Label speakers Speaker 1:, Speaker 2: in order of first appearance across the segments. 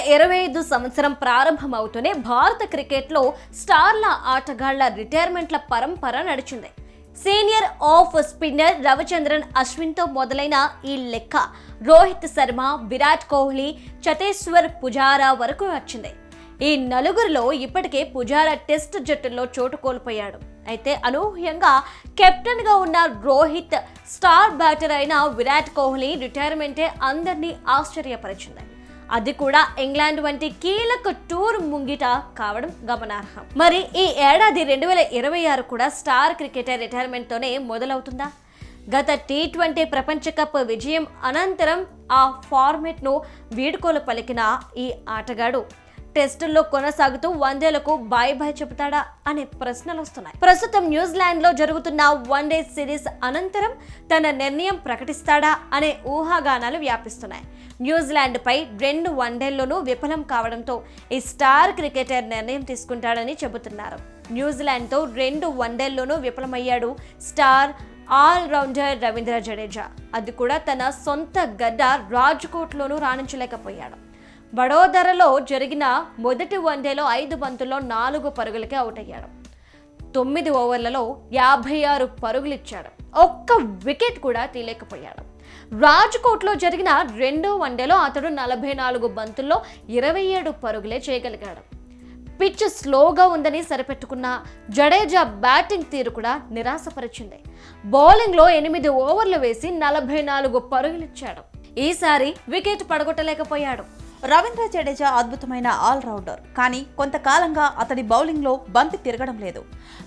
Speaker 1: 2025 సంవత్సరం ప్రారంభమవుతూనే భారత క్రికెట్లో స్టార్ల ఆటగాళ్ల రిటైర్మెంట్ల పరంపర నడిచింది. సీనియర్ ఆఫ్ స్పిన్నర్ రవిచంద్రన్ అశ్విన్తో మొదలైన ఈ లెక్క రోహిత్ శర్మ, విరాట్ కోహ్లీ, చతేశ్వర్ పుజారా వరకు వచ్చింది. ఈ నలుగురిలో ఇప్పటికే పుజారా టెస్ట్ జట్టులో చోటు కోల్పోయాడు. అయితే అనూహ్యంగా కెప్టెన్ గా ఉన్న రోహిత్, స్టార్ బ్యాటర్ అయిన విరాట్ కోహ్లీ రిటైర్మెంటే అందరినీ ఆశ్చర్యపరిచింది. అది కూడా ఇంగ్లాండ్ వంటి కీలక టూర్ ముంగిట కావడం గమనార్హం. మరి ఈ ఏడాది 2026 కూడా స్టార్ క్రికెటర్ రిటైర్మెంట్ తోనే మొదలవుతుందా? గత T20 ప్రపంచ కప్ విజయం అనంతరం ఆ ఫార్మెట్ ను వీడ్కోలు పలికిన ఈ ఆటగాడు టెస్టుల్లో కొనసాగుతూ వన్డేలకు బై బై చెబుతాడా అనే ప్రశ్నలు వస్తున్నాయి. ప్రస్తుతం న్యూజిలాండ్ లో జరుగుతున్న వన్డే సిరీస్ అనంతరం తన నిర్ణయం ప్రకటిస్తాడా అనే ఊహాగానాలు వ్యాపిస్తున్నాయి. న్యూజిలాండ్ పై 2 వన్డేల్లోనూ విఫలం కావడంతో ఈ స్టార్ క్రికెటర్ నిర్ణయం తీసుకుంటాడని చెబుతున్నారు. న్యూజిలాండ్ తో 2 వన్డేల్లోనూ విఫలమయ్యాడు star all rounder Ravindra Jadeja. అది కూడా తన సొంత గడ్డ రాజ్కోట్లోనూ రాణించలేకపోయాడు. వడోదరలో జరిగిన మొదటి వన్డేలో 5 బంతుల్లో 4 పరుగులకే అవుట్ అయ్యాడు. 9 ఓవర్లలో 56 పరుగులిచ్చాడు. ఒక్క వికెట్ కూడా తీయలేకపోయాడు. రాజ్కోట్లో జరిగిన 2వ వన్డేలో అతడు 44 బంతుల్లో 27 పరుగులే చేయగలిగాడు. పిచ్ స్లోగా ఉందని సరిపెట్టుకున్న జడేజా బ్యాటింగ్ తీరు కూడా నిరాశపరిచింది. బౌలింగ్లో 8 ఓవర్లు వేసి 44 పరుగులిచ్చాడు. ఈసారి వికెట్ పడగొట్టలేకపోయాడు.
Speaker 2: రవీంద్ర జడేజా అద్భుతమైన ఆల్రౌండర్, కానీ కొంతకాలంగా అతడి బౌలింగ్లో బంతి తిరగడం లేదు.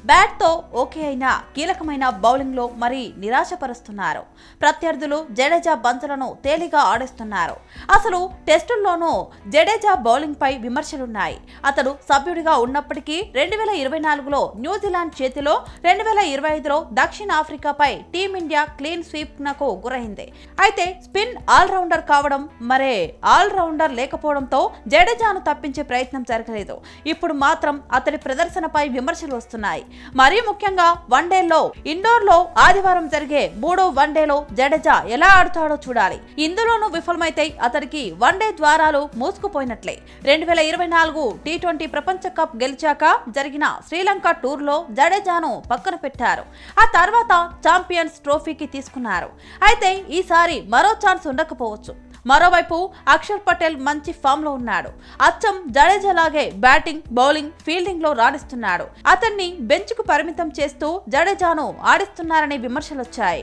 Speaker 2: బ్యాట్తో ఓకే అయినా కీలకమైన బౌలింగ్లో మరీ నిరాశపరుస్తున్నారు. ప్రత్యర్థులు జడేజా బంతులను తేలిగా ఆడేస్తున్నారు. అసలు టెస్టుల్లోనూ జడేజా బౌలింగ్పై విమర్శలున్నాయి. అతడు సభ్యుడిగా ఉన్నప్పటికీ 2024లో న్యూజిలాండ్ చేతిలో, 2025లో దక్షిణాఫ్రికాపై టీమిండియా క్లీన్ స్వీప్నకు గురైంది. అయితే స్పిన్ ఆల్రౌండర్ కావడం, మరే ఆల్రౌండర్ లేకపోవడంతో జడేజాను తప్పించే ప్రయత్నం జరగలేదు. ఇప్పుడు మాత్రం అతడి ప్రదర్శనపై విమర్శలు వస్తున్నాయి. మరీ ముఖ్యంగా వన్డేల్లో, ఇండోర్లో ఆదివారం జరిగే 3వ వన్డేలో జడేజా ఎలా ఆడుతాడో చూడాలి. ఇందులోనూ విఫలమైతే అతడికి వన్డే ద్వారాలు మూసుకుపోయినట్లే. 2024 T20 ప్రపంచ కప్ గెలిచాక జరిగిన శ్రీలంక టూర్లో జడేజాను పక్కన పెట్టారు. ఆ తర్వాత ఛాంపియన్స్ ట్రోఫీకి తీసుకున్నారు. అయితే ఈసారి మరో ఛాన్స్ ఉండకపోవచ్చు. మరోవైపు అక్షర్ పటేల్ మంచి ఫామ్ లో ఉన్నాడు. అచ్చం జడేజాలాగే బ్యాటింగ్, బౌలింగ్, ఫీల్డింగ్ లో రాణిస్తున్నాడు. అతన్ని బెంచ్ కు పరిమితం చేస్తూ జడేజాను ఆడిస్తున్నారనే విమర్శలొచ్చాయి.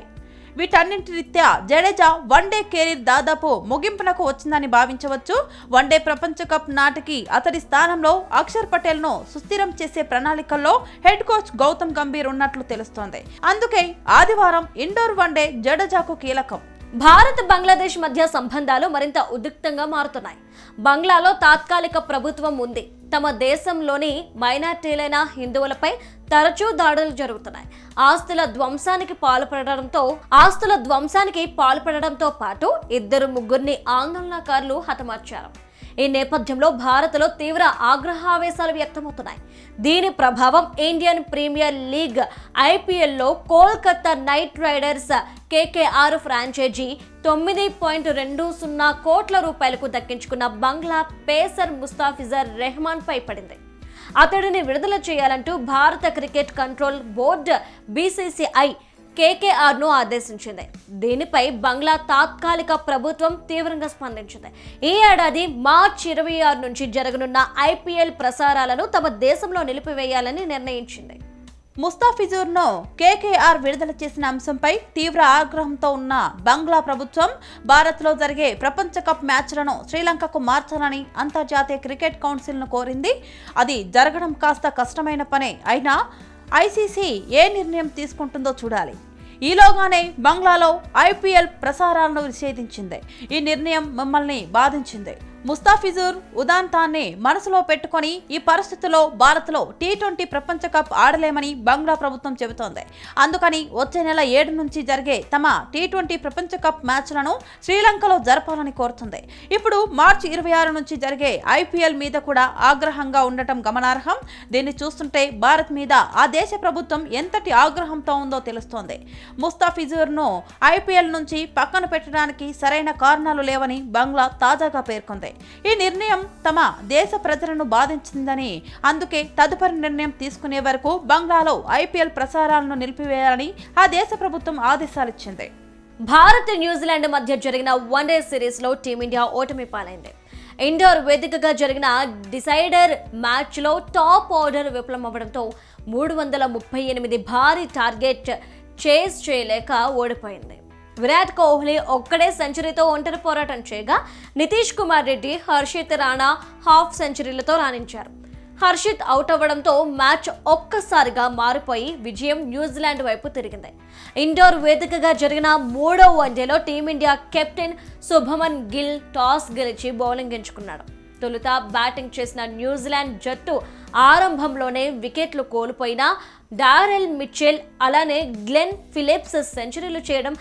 Speaker 2: వీటన్నింటి రీత్యా జడేజా వన్డే కెరీర్ దాదాపు ముగింపునకు వచ్చిందని భావించవచ్చు. వన్డే ప్రపంచ కప్ నాటికి అతడి స్థానంలో అక్షర్ పటేల్ ను సుస్థిరం చేసే ప్రణాళికల్లో హెడ్ కోచ్ గౌతమ్ గంభీర్ ఉన్నట్లు తెలుస్తోంది. అందుకే ఆదివారం ఇండోర్ వన్డే జడేజాకు కీలకం.
Speaker 1: భారత్, బంగ్లాదేశ్ మధ్య సంబంధాలు మరింత ఉద్రిక్తంగా మారుతున్నాయి. బంగ్లాలో తాత్కాలిక ప్రభుత్వం ఉంది. తమ దేశంలోని మైనార్టీలైన హిందువులపై తరచూ దాడులు జరుగుతున్నాయి. ఆస్తుల ధ్వంసానికి పాల్పడడంతో పాటు 2-3 ఆందోళనకారులు హతమార్చారు. ఈ నేపథ్యంలో భారత్లో తీవ్ర ఆగ్రహావేశాలు వ్యక్తమవుతున్నాయి. దీని ప్రభావం ఇండియన్ ప్రీమియర్ లీగ్ IPLలో Kolkata Knight Riders KKR franchise 9.20 కోట్ల రూపాయలకు దక్కించుకున్న బంగ్లా పేసర్ ముస్తాఫిజర్ రెహమాన్ పై పడింది. అతడిని విడుదల చేయాలంటూ భారత క్రికెట్ కంట్రోల్ బోర్డు BCCI KKRను ఆదేశించింది. దీనిపై బంగ్లా తాత్కాలిక ప్రభుత్వం తీవ్రంగా స్పందించింది. ఈ ఏడాది మార్చి 26 నుంచి జరగనున్న IPL ప్రసారాలను తమ దేశంలో నిలిపివేయాలని నిర్ణయించింది.
Speaker 2: ముస్తాఫిజుర్ను KKR విడుదల చేసిన అంశంపై తీవ్ర ఆగ్రహంతో ఉన్న బంగ్లా ప్రభుత్వం భారత్లో జరిగే ప్రపంచ కప్ మ్యాచ్లను శ్రీలంకకు మార్చాలని అంతర్జాతీయ క్రికెట్ కౌన్సిల్ను కోరింది. అది జరగడం కాస్త కష్టమైన పనే అయినా ICC ఏ నిర్ణయం తీసుకుంటుందో చూడాలి. ఈలోగానే బంగ్లాలో IPL ప్రసారాలను నిషేధించింది. ఈ నిర్ణయం మమ్మల్ని బాధించింది. ముస్తాఫిజుర్ ఉదాంతాన్ని మనసులో పెట్టుకొని ఈ పరిస్థితుల్లో భారత్లో T20 ప్రపంచ కప్ ఆడలేమని బంగ్లా ప్రభుత్వం చెబుతోంది. అందుకని వచ్చే నెల 7 నుంచి జరిగే తమ T20 ప్రపంచ కప్ మ్యాచ్లను శ్రీలంకలో జరపాలని కోరుతుంది. ఇప్పుడు మార్చి 26 నుంచి జరిగే IPL మీద కూడా ఆగ్రహంగా ఉండటం గమనార్హం. దీన్ని చూస్తుంటే భారత్ మీద ఆ దేశ ప్రభుత్వం ఎంతటి ఆగ్రహంతో ఉందో తెలుస్తోంది. ముస్తాఫిజుర్ను IPL నుంచి పక్కన పెట్టడానికి సరైన కారణాలు లేవని బంగ్లా తాజాగా పేర్కొంది. చెబుతోంది. ఈ నిర్ణయం తమ దేశ ప్రజలను బాధించిందని, అందుకే తదుపరి నిర్ణయం తీసుకునే వరకు బంగ్లాలో ఐపీఎల్ ప్రసారాలను నిలిపివేయాలని ఆ దేశ ప్రభుత్వం ఆదేశాలిచ్చింది.
Speaker 1: భారత్ న్యూజిలాండ్ మధ్య జరిగిన వన్డే సిరీస్ లో టీమిండియా ఓటమి పాలైంది. ఇండోర్ వేదికగా జరిగిన డిసైడర్ మ్యాచ్ లో టాప్ ఆర్డర్ విఫలమవ్వడంతో 338 భారీ టార్గెట్ చేజ్ చేయలేక ఓడిపోయింది. విరాట్ కోహ్లీ ఒక్కడే సెంచరీతో ఒంటరి పోరాటం చేయగా నితీష్ కుమార్ రెడ్డి, హర్షిత్ రాణా హాఫ్ సెంచరీలతో రాణించారు. హర్షిత్ అవుట్ అవ్వడంతో మ్యాచ్ ఒక్కసారిగా మారిపోయి విజయం న్యూజిలాండ్ వైపు తిరిగింది. ఇండోర్ వేదికగా జరిగిన 3వ వన్డేలో team India captain Shubman Gill toss గెలిచి బౌలింగ్ ఎంచుకున్నాడు. తొలుత బ్యాటింగ్ చేసిన న్యూజిలాండ్ జట్టు ఆరంభంలోనే వికెట్లు కోల్పోయినా డారెల్ మిచెల్ అలానే గ్లెన్ ఫిలిప్స్ సెంచరీలు చేయడం,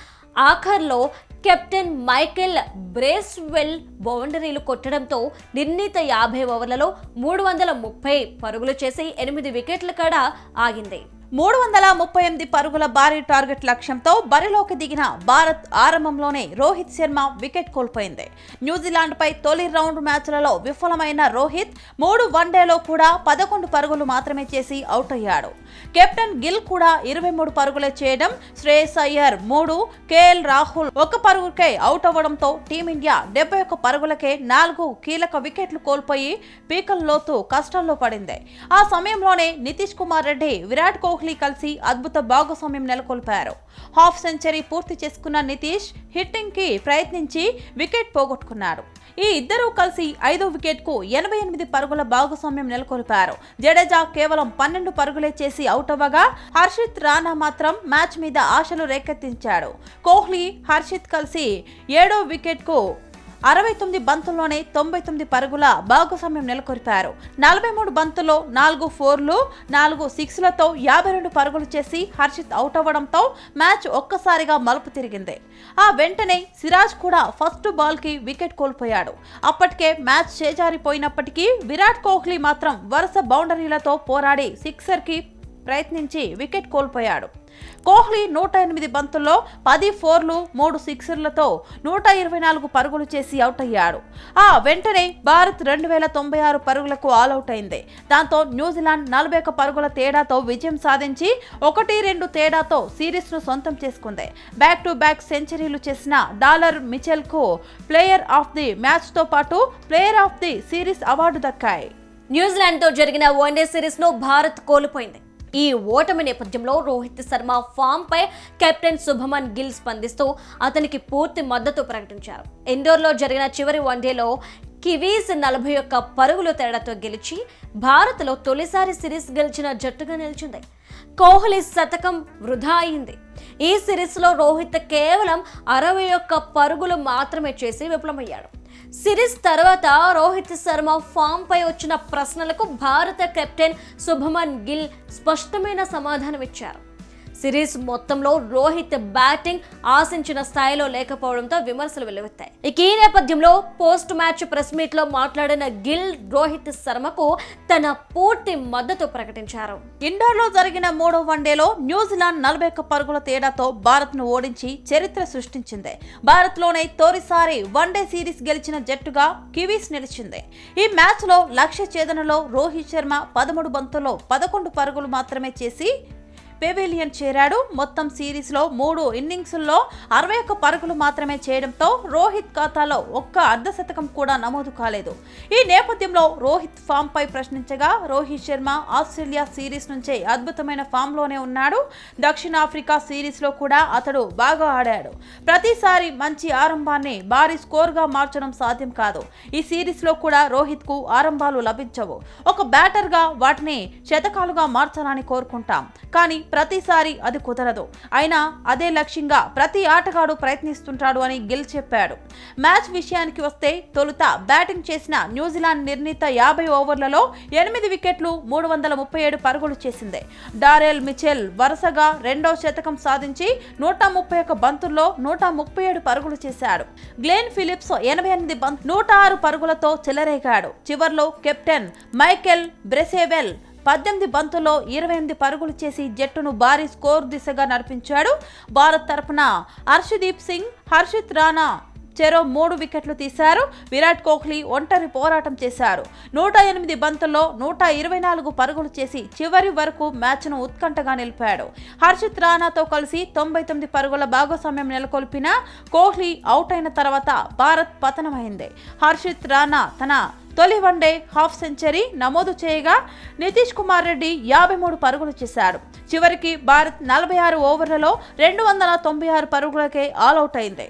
Speaker 1: ఆఖర్లో కెప్టెన్ మైకెల్ బ్రేస్వెల్ బౌండరీలు కొట్టడంతో నిర్ణీత 50 ఓవర్లలో 330 పరుగులు చేసి 8 వికెట్ల కాడ ఆగింది.
Speaker 2: 338 పరుగుల భారీ టార్గెట్ లక్ష్యంతో బరిలోకి దిగిన భారత్ ఆరంభంలోనే రోహిత్ శర్మ వికెట్ కోల్పోయింది. న్యూజిలాండ్పై తొలి రౌండ్ మ్యాచ్లలో విఫలమైన రోహిత్ 3 వన్డేలో కూడా 11 పరుగులు మాత్రమే చేసి అవుట్ అయ్యాడు. కెప్టెన్ గిల్ కూడా 23 పరుగులే చేయడం, శ్రేయస్ అయ్యర్ 3, కేఎల్ రాహుల్ 1 పరుగుకే అవుట్ అవ్వడంతో టీమిండియా 71 పరుగులకే 4 కీలక వికెట్లు కోల్పోయి పీకల్లోతు కష్టాల్లో పడింది. ఆ సమయంలోనే నితీష్ కుమార్ రెడ్డి, విరాట్ కోహ్లీ కలిసి అద్భుత భాగస్వామ్యం నెలకొల్పారు. హాఫ్ సెంచరీ పూర్తి చేసుకున్న నితీష్ హిట్టింగ్ కి ప్రయత్నించి వికెట్ పోగొట్టుకున్నాడు. ఈ ఇద్దరూ కలిసి 5వ వికెట్ కు 88 పరుగుల భాగస్వామ్యం నెలకొల్పారు. జడేజా కేవలం 12 పరుగులే చేసి అవుట్ అవ్వగా హర్షిత్ రాణా మాత్రం మ్యాచ్ మీద ఆశలు రేకెత్తించాడు. కోహ్లీ, హర్షిత్ కలిసి 7వ వికెట్ కు 69 బంతుల్లోనే 99 పరుగుల భాగస్వామ్యం నెలకొల్పారు. 43 బంతుల్లో 4 ఫోర్లు, 4 సిక్స్లతో 52 పరుగులు చేసి హర్షిత్ అవుట్ అవ్వడంతో మ్యాచ్ ఒక్కసారిగా మలుపు తిరిగింది. ఆ వెంటనే సిరాజ్ కూడా ఫస్ట్ బాల్ కి వికెట్ కోల్పోయాడు. అప్పటికే మ్యాచ్ చేజారిపోయినప్పటికీ విరాట్ కోహ్లీ మాత్రం వరుస బౌండరీలతో పోరాడి సిక్సర్ కి ప్రయత్నించి వికెట్ కోల్పోయాడు. కోహ్లీ 108 బంతుల్లో 10 ఫోర్లు, 3 సిక్సర్లతో 124 పరుగులు చేసి అవుట్ అయ్యాడు. ఆ వెంటనే భారత్ 2096 పరుగులకు ఆల్అౌట్ అయింది. దాంతో న్యూజిలాండ్ 41 పరుగుల తేడాతో విజయం సాధించి 1-2 తేడాతో సిరీస్ ను సొంతం చేసుకుంది. బ్యాక్ టు బ్యాక్ సెంచరీలు చేసిన డారెల్ మిచెల్ కు ప్లేయర్ ఆఫ్ ది మ్యాచ్ తో పాటు player of the series award దక్కాయి.
Speaker 1: న్యూజిలాండ్ తో జరిగిన వన్డే సిరీస్ ను భారత్ కోల్పోయింది. ఈ ఓటమి నేపథ్యంలో రోహిత్ శర్మ ఫామ్ పై కెప్టెన్ శుభమన్ గిల్ స్పందిస్తూ అతనికి పూర్తి మద్దతు ప్రకటించారు. ఇండోర్లో జరిగిన చివరి వన్డేలో కివీస్ 41 పరుగుల తేడాతో గెలిచి భారత్లో తొలిసారి సిరీస్ గెలిచిన జట్టుగా నిలిచింది. కోహ్లీ శతకం వృధా అయింది. ఈ సిరీస్లో రోహిత్ కేవలం 61 పరుగులు మాత్రమే చేసి విఫలమయ్యాడు. సిరీస్ తర్వాత రోహిత్ శర్మ ఫామ్ పై వచ్చిన ప్రశ్నలకు భారత కెప్టెన్ శుభమన్ గిల్ స్పష్టమైన సమాధానమిచ్చారు. సిరీస్ మొత్తంలో రోహిత్ బ్యాటింగ్ ఆశించిన స్థాయిలో లేకపోవడంతో విమర్శలు వెల్లువెత్తాయి. ఇక ఈ నేపథ్యంలో పోస్ట్ మ్యాచ్ ప్రెస్ మీట్ లో మాట్లాడిన గిల్ రోహిత్ శర్మకు తన పూర్తి మద్దతు ప్రకటించారు.
Speaker 2: ఇండోర్ లో జరిగిన 3వ వన్డేలో న్యూజిలాండ్ 41 పరుగుల తేడాతో భారత్ ను ఓడించి చరిత్ర సృష్టించింది. భారత్ లోనే తొలిసారి వన్డే సిరీస్ గెలిచిన జట్టుగా కివీస్ నిలిచింది. ఈ మ్యాచ్ లో లక్ష్య ఛేదనలో రోహిత్ శర్మ 13 బంతుల్లో 11 పరుగులు మాత్రమే చేసి పెవిలియన్ చేరాడు. మొత్తం సిరీస్ లో 3 ఇన్నింగ్స్ల్లో 61 పరుగులు మాత్రమే చేయడంతో రోహిత్ ఖాతాలో ఒక్క అర్ధశతకం కూడా నమోదు కాలేదు. ఈ నేపథ్యంలో రోహిత్ ఫామ్ పై ప్రశ్నించగా రోహిత్ శర్మ ఆస్ట్రేలియా సిరీస్ నుంచే అద్భుతమైన ఫామ్ లోనే ఉన్నాడు. దక్షిణాఫ్రికా సిరీస్ లో కూడా అతడు బాగా ఆడాడు. ప్రతిసారి మంచి ఆరంభాన్ని భారీ స్కోర్ గా మార్చడం సాధ్యం కాదు. ఈ సిరీస్ లో కూడా రోహిత్ కు ఆరంభాలు లభించవు. ఒక బ్యాటర్ గా వాటిని శతకాలుగా మార్చాలని కోరుకుంటాం, కానీ ప్రతిసారి అది కుదరదు. అయినా అదే లక్ష్యంగా ప్రతి ఆటగాడు ప్రయత్నిస్తుంటాడు అని గిల్ చెప్పాడు. మ్యాచ్ విషయానికి వస్తే తొలుత బ్యాటింగ్ చేసిన న్యూజిలాండ్ నిర్ణీత 50 ఓవర్లలో 8 వికెట్లు 337 పరుగులు చేసింది. డారెల్ మిచెల్ వరుసగా 2వ శతకం సాధించి 131 బంతుల్లో 137 పరుగులు చేశాడు. గ్లెన్ ఫిలిప్స్ 88 బంతులు 106 పరుగులతో చెలరేగాడు. చివర్లో కెప్టెన్ మైకెల్ బ్రెస్వెల్ 18 బంతుల్లో 28 పరుగులు చేసి జట్టును భారీ స్కోర్ దిశగా నడిపించాడు. భారత్ తరపున హర్షదీప్ సింగ్, హర్షిత్ రాణా చెరో 3 వికెట్లు తీశారు. విరాట్ కోహ్లీ ఒంటరి పోరాటం చేశారు. 108 బంతుల్లో 124 పరుగులు చేసి చివరి వరకు మ్యాచ్ను ఉత్కంఠగా నిలిపాడు. హర్షిత్ రాణాతో కలిసి 99 పరుగుల భాగస్వామ్యం నెలకొల్పిన కోహ్లీ అవుట్ అయిన తర్వాత భారత్ పతనమైంది. హర్షిత్ రాణా తన తొలి వన్డే హాఫ్ సెంచరీ నమోదు చేయగా నితీష్ కుమార్ రెడ్డి 53 పరుగులు చేశాడు. చివరికి భారత్ 46 ఓవర్లలో 296 పరుగులకే ఆల్అవుట్ అయింది.